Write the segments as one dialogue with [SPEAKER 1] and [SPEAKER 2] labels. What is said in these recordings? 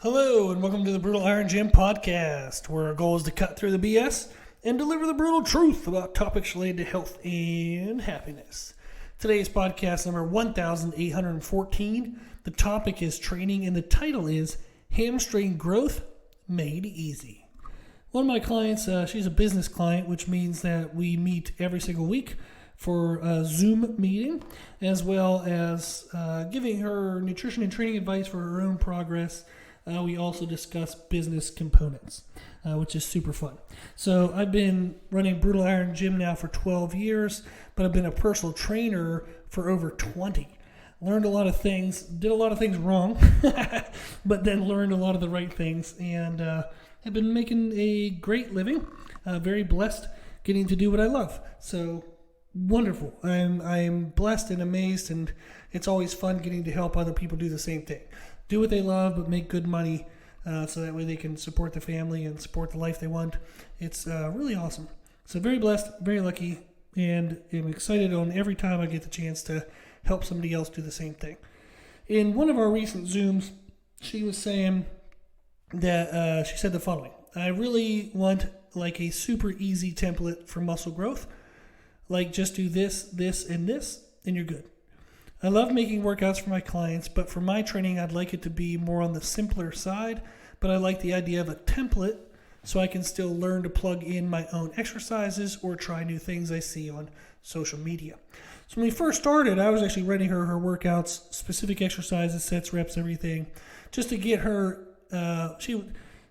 [SPEAKER 1] Hello, and welcome to the Brutal Iron Gym podcast, where our goal is to cut through the BS and deliver the brutal truth about topics related to health and happiness. Today's podcast number 1814. The topic is training, and the title is Hamstring Growth Made Easy. One of my clients, she's a business client, which means that we meet every single week for a Zoom meeting, as well as giving her nutrition and training advice for her own progress. We also discuss business components, which is super fun. So I've been running Brutal Iron Gym now for 12 years, but I've been a personal trainer for over 20. Learned a lot of things, did a lot of things wrong, but then learned a lot of the right things, and have been making a great living. Very blessed getting to do what I love. So wonderful. I'm blessed and amazed, and it's always fun getting to help other people do the same thing. Do what they love, but make good money, so that way they can support the family and support the life they want. It's really awesome. So very blessed, very lucky, and I'm excited on every time I get the chance to help somebody else do the same thing. In one of our recent Zooms, she was saying that she said the following: I really want like a super easy template for muscle growth. Like just do this, this, and this, and you're good. I love making workouts for my clients, but for my training, I'd like it to be more on the simpler side, but I like the idea of a template so I can still learn to plug in my own exercises or try new things I see on social media. So when we first started, I was actually writing her workouts, specific exercises, sets, reps, everything, just to get her,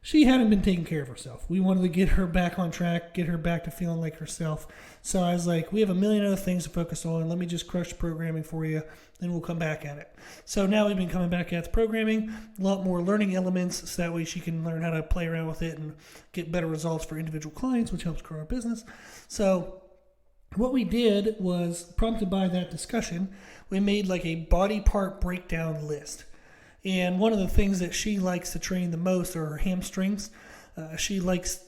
[SPEAKER 1] she hadn't been taking care of herself. We wanted to get her back on track, get her back to feeling like herself. So I was like, we have a million other things to focus on. Let me just crush the programming for you, then we'll come back at it. So now we've been coming back at the programming, a lot more learning elements, so that way she can learn how to play around with it and get better results for individual clients, which helps grow our business. So what we did was, prompted by that discussion, we made like a body part breakdown list. And one of the things that she likes to train the most are her hamstrings. She likes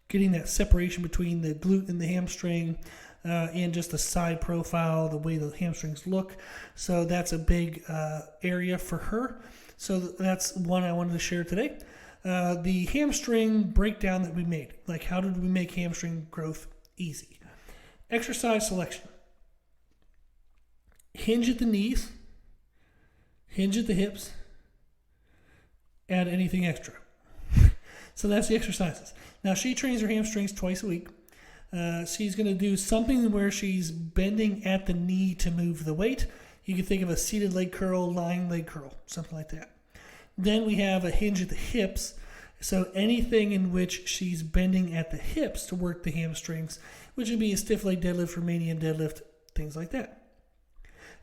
[SPEAKER 1] getting that separation between the glute and the hamstring, and just the side profile, the way the hamstrings look. So that's a big area for her. So that's one I wanted to share today. The hamstring breakdown that we made. Like, how did we make hamstring growth easy? Exercise selection. Hinge at the knees. Hinge at the hips. Add anything extra. So that's the exercises. Now, she trains her hamstrings twice a week. She's going to do something where she's bending at the knee to move the weight. You can think of a seated leg curl, lying leg curl, something like that. Then we have a hinge at the hips. So anything in which she's bending at the hips to work the hamstrings, which would be a stiff leg deadlift, Romanian deadlift, things like that.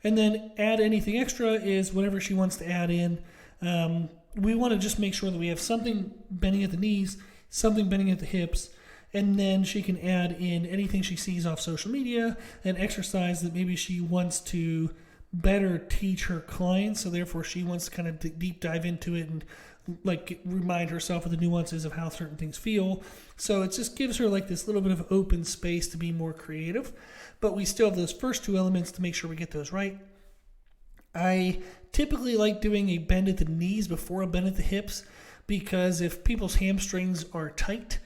[SPEAKER 1] And then add anything extra is whatever she wants to add in. We want to just make sure that we have something bending at the knees, something bending at the hips, and then she can add in anything she sees off social media, an exercise that maybe she wants to better teach her clients, so therefore she wants to kind of deep dive into it and like remind herself of the nuances of how certain things feel. So it just gives her like this little bit of open space to be more creative, but we still have those first two elements to make sure we get those right. I typically like doing a bend at the knees before a bend at the hips, because if people's hamstrings are tight,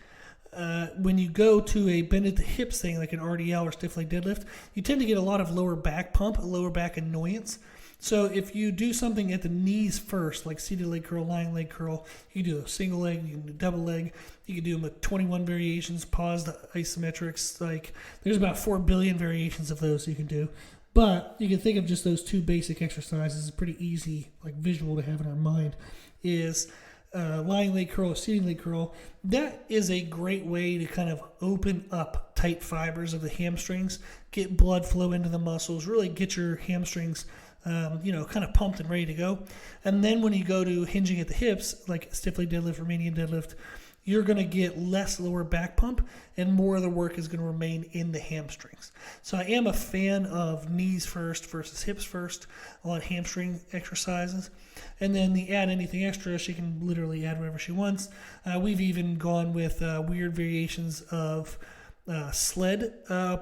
[SPEAKER 1] when you go to a bend at the hips thing like an RDL or stiff leg deadlift, you tend to get a lot of lower back pump, a lower back annoyance. So if you do something at the knees first, like seated leg curl, lying leg curl, you can do a single leg, you can do double leg, you can do them with 21 variations, paused isometrics. Like there's about 4 billion variations of those you can do. But you can think of just those two basic exercises, a pretty easy like visual to have in our mind, is lying leg curl or seating leg curl. That is a great way to kind of open up tight fibers of the hamstrings, get blood flow into the muscles, really get your hamstrings kind of pumped and ready to go. And then when you go to hinging at the hips, like stiff leg deadlift, Romanian deadlift, you're going to get less lower back pump and more of the work is going to remain in the hamstrings. So I am a fan of knees first versus hips first on hamstring exercises. And then the add anything extra, she can literally add whatever she wants. We've even gone with weird variations of sled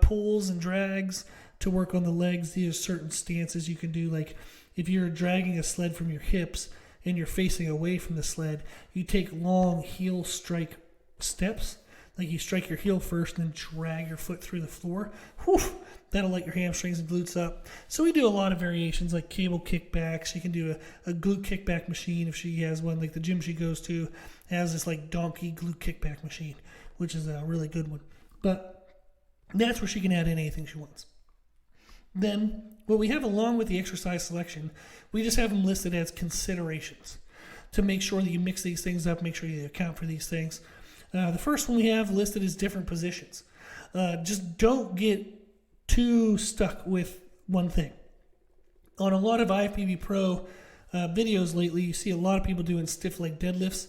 [SPEAKER 1] pulls and drags to work on the legs. These are certain stances you can do. Like if you're dragging a sled from your hips, and you're facing away from the sled, you take long heel strike steps. Like you strike your heel first and then drag your foot through the floor. Whew, that'll light your hamstrings and glutes up. So we do a lot of variations like cable kickbacks. She can do a glute kickback machine if she has one. Like the gym she goes to has this like donkey glute kickback machine, which is a really good one. But that's where she can add in anything she wants. Then what we have along with the exercise selection, we just have them listed as considerations to make sure that you mix these things up, make sure you account for these things. The first one we have listed is different positions. Just don't get too stuck with one thing. On a lot of IFBB Pro videos lately, you see a lot of people doing stiff leg deadlifts.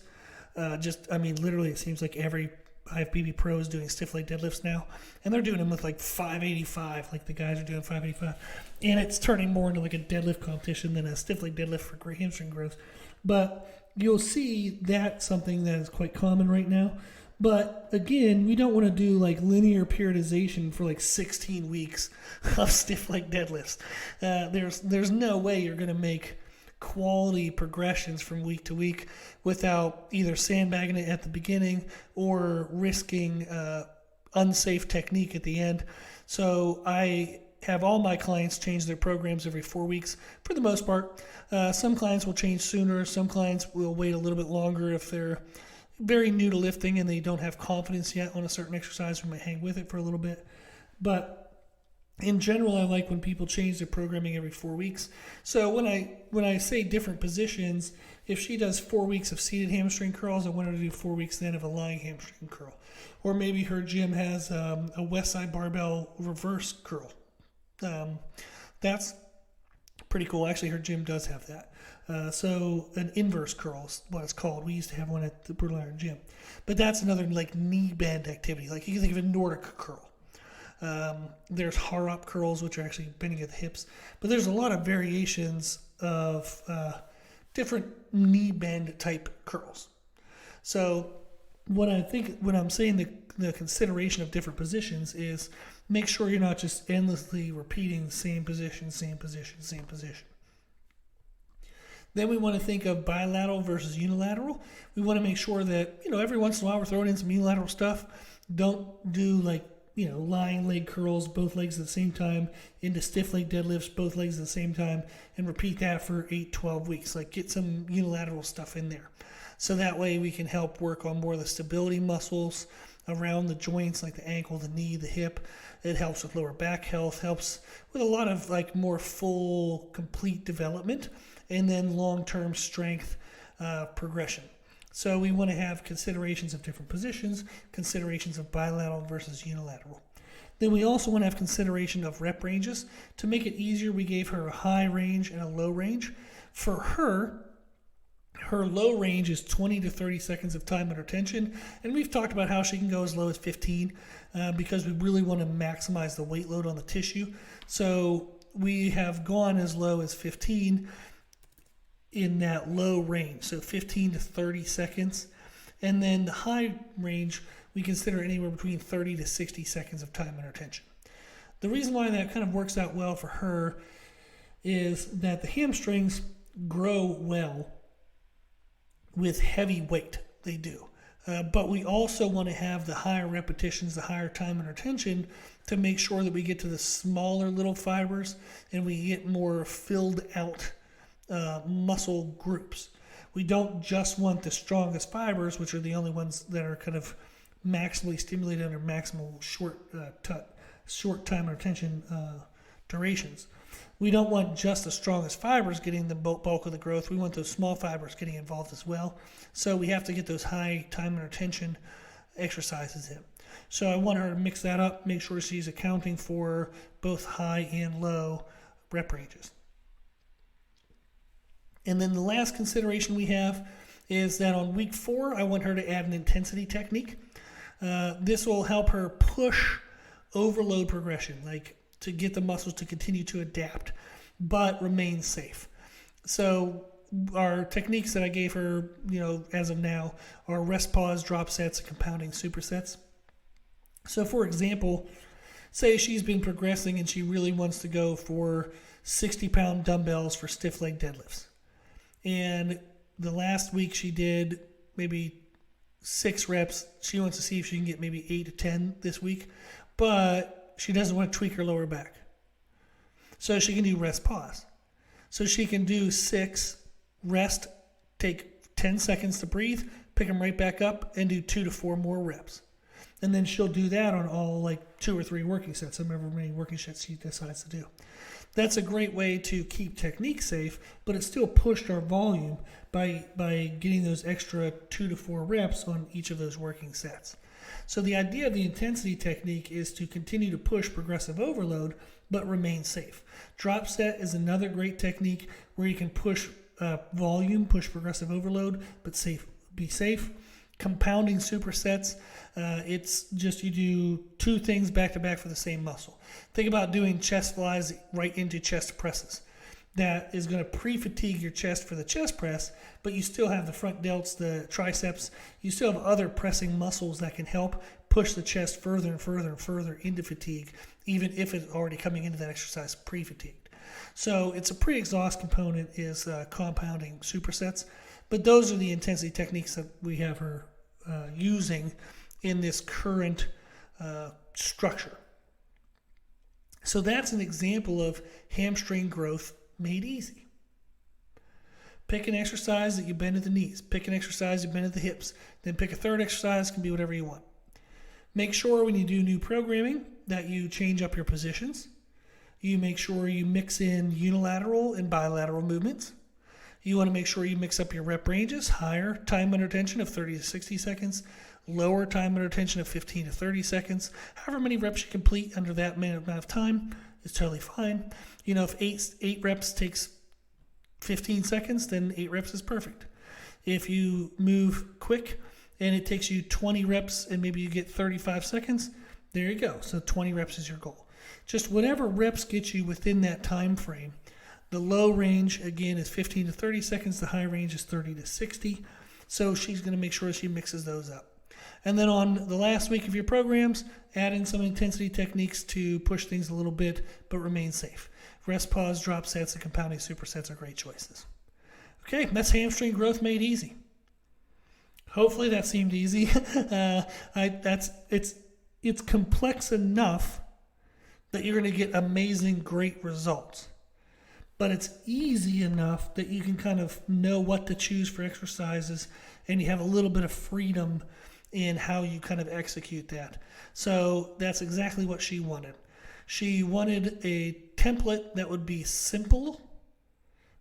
[SPEAKER 1] Literally, it seems like every IFBB Pro is doing stiff leg deadlifts now. And they're doing them with like 585, like the guys are doing 585. And it's turning more into like a deadlift competition than a stiff leg deadlift for hamstring growth. But you'll see that's something that is quite common right now. But again, we don't want to do like linear periodization for like 16 weeks of stiff leg deadlifts. There's no way you're going to make quality progressions from week to week without either sandbagging it at the beginning or risking unsafe technique at the end. So I have all my clients change their programs every 4 weeks for the most part. Some clients will change sooner. Some clients will wait a little bit longer if they're very new to lifting and they don't have confidence yet on a certain exercise. We might hang with it for a little bit. But in general, I like when people change their programming every 4 weeks. So when I say different positions, if she does 4 weeks of seated hamstring curls, I want her to do 4 weeks then of a lying hamstring curl. Or maybe her gym has a west side barbell reverse curl. That's pretty cool. Actually, her gym does have that. So an inverse curl is what it's called. We used to have one at the Brutal Iron gym. But that's another like knee bend activity. Like you can think of a Nordic curl. There's Harop curls, which are actually bending at the hips. But there's a lot of variations of different knee bend type curls. So what I think when I'm saying the consideration of different positions is make sure you're not just endlessly repeating the same position, same position, same position. Then we want to think of bilateral versus unilateral. We want to make sure that, every once in a while we're throwing in some unilateral stuff. Don't do like, lying leg curls, both legs at the same time, into stiff leg deadlifts, both legs at the same time, and repeat that for 8, 12 weeks. Like get some unilateral stuff in there. So that way we can help work on more of the stability muscles around the joints, like the ankle, the knee, the hip. It helps with lower back health, helps with a lot of like more full, complete development, and then long-term strength progression. So we want to have considerations of different positions, considerations of bilateral versus unilateral. Then we also want to have consideration of rep ranges. To make it easier, we gave her a high range and a low range. For her low range is 20 to 30 seconds of time under tension, and we've talked about how she can go as low as 15 because we really want to maximize the weight load on the tissue. So we have gone as low as 15 in that low range, so 15 to 30 seconds. And then the high range, we consider anywhere between 30 to 60 seconds of time under tension. The reason why that kind of works out well for her is that the hamstrings grow well with heavy weight. They do. But we also want to have the higher repetitions, the higher time under tension to make sure that we get to the smaller little fibers and we get more filled out muscle groups. We don't just want the strongest fibers, which are the only ones that are kind of maximally stimulated under maximal short time under tension durations. We don't want just the strongest fibers getting the bulk of the growth. We want those small fibers getting involved as well. So we have to get those high time under tension exercises in. So I want her to mix that up, make sure she's accounting for both high and low rep ranges. And then the last consideration we have is that on week 4, I want her to add an intensity technique. This will help her push overload progression, like to get the muscles to continue to adapt, but remain safe. So our techniques that I gave her, as of now, are rest pause, drop sets, and compounding supersets. So for example, say she's been progressing and she really wants to go for 60-pound dumbbells for stiff leg deadlifts. And the last week she did maybe 6 reps. She wants to see if she can get maybe 8 to 10 this week, but she doesn't want to tweak her lower back. So she can do rest pause. So she can do 6, rest, take 10 seconds to breathe, pick them right back up, and do 2 to 4 more reps. And then she'll do that on all like 2 or 3 working sets, however many working sets she decides to do. That's a great way to keep technique safe, but it still pushed our volume by getting those extra 2 to 4 reps on each of those working sets. So the idea of the intensity technique is to continue to push progressive overload, but remain safe. Drop set is another great technique where you can push volume, push progressive overload, but be safe. Compounding supersets, it's just you do 2 things back to back for the same muscle. Think about doing chest flies right into chest presses. That is going to pre-fatigue your chest for the chest press, but you still have the front delts, the triceps. You still have other pressing muscles that can help push the chest further and further and further into fatigue, even if it's already coming into that exercise pre-fatigued. So it's a pre-exhaust component is compounding supersets, but those are the intensity techniques that we have her using in this current structure. So that's an example of hamstring growth made easy. Pick an exercise that you bend at the knees. Pick an exercise you bend at the hips. Then pick a third exercise. It can be whatever you want. Make sure when you do new programming that you change up your positions. You make sure you mix in unilateral and bilateral movements. You want to make sure you mix up your rep ranges. Higher time under tension of 30 to 60 seconds. Lower time under tension of 15 to 30 seconds. However many reps you complete under that amount of time is totally fine. You know, if 8 reps takes 15 seconds, then 8 reps is perfect. If you move quick and it takes you 20 reps and maybe you get 35 seconds, there you go. So 20 reps is your goal. Just whatever reps get you within that time frame. The low range, again, is 15 to 30 seconds. The high range is 30 to 60. So she's going to make sure she mixes those up. And then on the last week of your programs, add in some intensity techniques to push things a little bit, but remain safe. Rest, pause, drop sets, and compounding supersets are great choices. Okay, that's hamstring growth made easy. Hopefully that seemed easy. It's complex enough that you're going to get amazing, great results. But it's easy enough that you can kind of know what to choose for exercises, and you have a little bit of freedom in how you kind of execute that. So that's exactly what she wanted. She wanted a template that would be simple,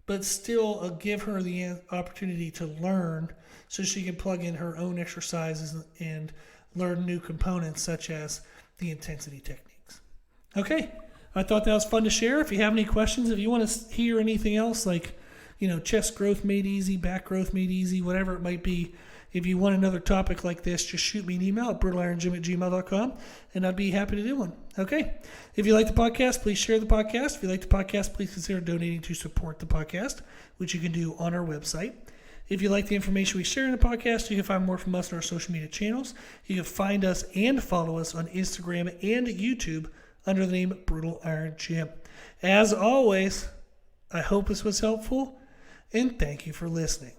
[SPEAKER 1] but still give her the opportunity to learn so she can plug in her own exercises and learn new components such as the intensity techniques. Okay, I thought that was fun to share. If you have any questions, if you want to hear anything else like, chest growth made easy, back growth made easy, whatever it might be, if you want another topic like this, just shoot me an email at brutalirongym@gmail.com, and I'd be happy to do one. Okay. If you like the podcast, please share the podcast. If you like the podcast, please consider donating to support the podcast, which you can do on our website. If you like the information we share in the podcast, you can find more from us on our social media channels. You can find us and follow us on Instagram and YouTube under the name Brutal Iron Gym. As always, I hope this was helpful, and thank you for listening.